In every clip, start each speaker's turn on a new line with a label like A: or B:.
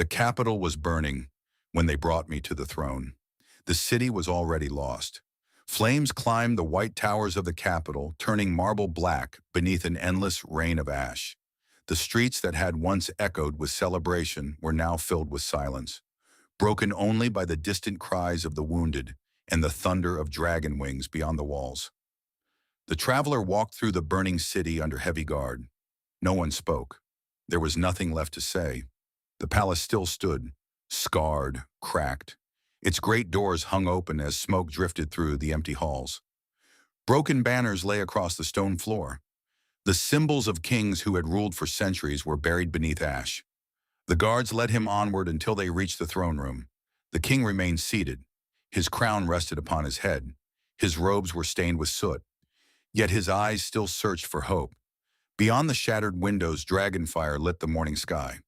A: The capital was burning when they brought me to the throne. The city was already lost. Flames climbed the white towers of the capital, turning marble black beneath an endless rain of ash. The streets that had once echoed with celebration were now filled with silence, broken only by the distant cries of the wounded and the thunder of dragon wings beyond the walls. The traveler walked through the burning city under heavy guard. No one spoke. There was nothing left to say. The palace still stood, scarred, cracked. Its great doors hung open as smoke drifted through the empty halls. Broken banners lay across the stone floor. The symbols of kings who had ruled for centuries were buried beneath ash. The guards led him onward until they reached the throne room. The king remained seated. His crown rested upon his head. His robes were stained with soot. Yet his eyes still searched for hope. Beyond the shattered windows, dragonfire lit the morning sky.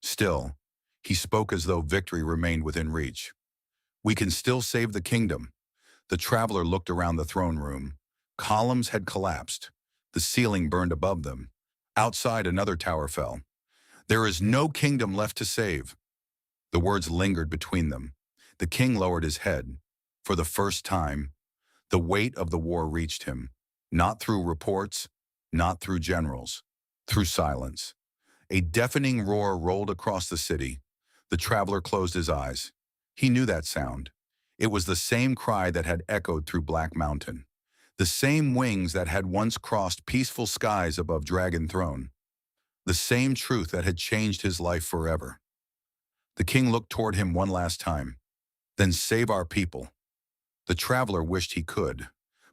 A: Still, he spoke as though victory remained within reach. "We can still save the kingdom." The traveler looked around the throne room. Columns had collapsed. The ceiling burned above them. Outside, another tower fell. "There is no kingdom left to save." The words lingered between them. The king lowered his head. For the first time, the weight of the war reached him. Not through reports, not through generals, through silence. A deafening roar rolled across the city. The traveler closed his eyes. He knew that sound. It was the same cry that had echoed through Black Mountain. The same wings that had once crossed peaceful skies above Dragon Throne. The same truth that had changed his life forever. The king looked toward him one last time. "Then save our people." The traveler wished he could,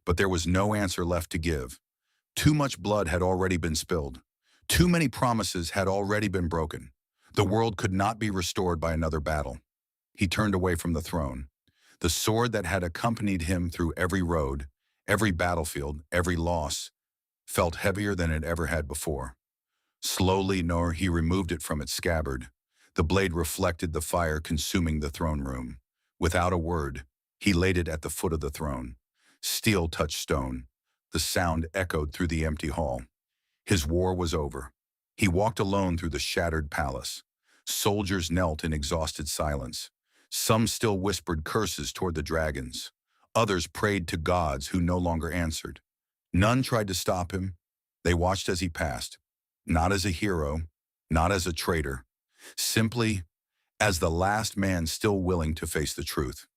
A: but there was no answer left to give. Too much blood had already been spilled. Too many promises had already been broken. The world could not be restored by another battle. He turned away from the throne. The sword that had accompanied him through every road, every battlefield, every loss, felt heavier than it ever had before. Slowly, he removed it from its scabbard. The blade reflected the fire consuming the throne room. Without a word, he laid it at the foot of the throne. Steel touched stone. The sound echoed through the empty hall. His war was over. He walked alone through the shattered palace. Soldiers knelt in exhausted silence. Some still whispered curses toward the dragons. Others prayed to gods who no longer answered. None tried to stop him. They watched as he passed, not as a hero, not as a traitor, simply as the last man still willing to face the truth.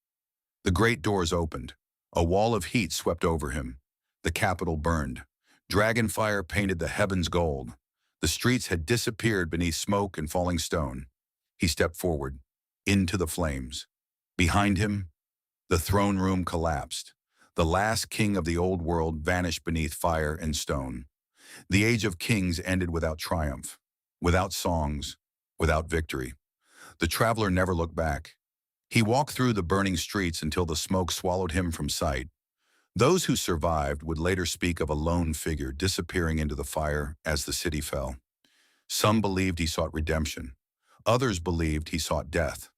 A: The great doors opened. A wall of heat swept over him. The capital burned. Dragonfire painted the heavens gold. The streets had disappeared beneath smoke and falling stone. He stepped forward, into the flames. Behind him, the throne room collapsed. The last king of the old world vanished beneath fire and stone. The age of kings ended without triumph, without songs, without victory. The traveler never looked back. He walked through the burning streets until the smoke swallowed him from sight. Those who survived would later speak of a lone figure disappearing into the fire as the city fell. Some believed he sought redemption. Others believed he sought death.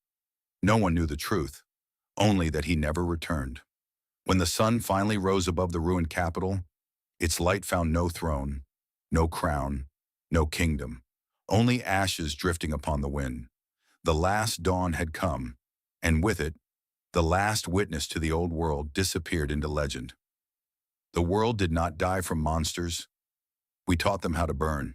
A: No one knew the truth, only that he never returned. When the sun finally rose above the ruined capital, its light found no throne, no crown, no kingdom, only ashes drifting upon the wind. The last dawn had come, and with it, the last witness to the old world disappeared into legend. The world did not die from monsters. We taught them how to burn.